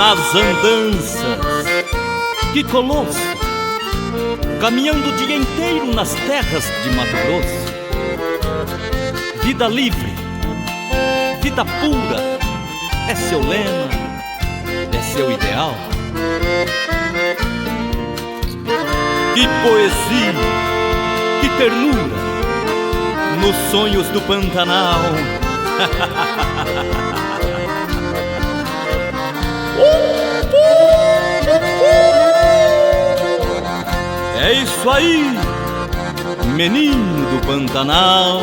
nas andanças. Que colosso, caminhando o dia inteiro nas terras de Mato Grosso. Vida livre, vida pura, é seu lema, é seu ideal. Que poesia, que ternura, nos sonhos do Pantanal. É isso aí, menino do Pantanal.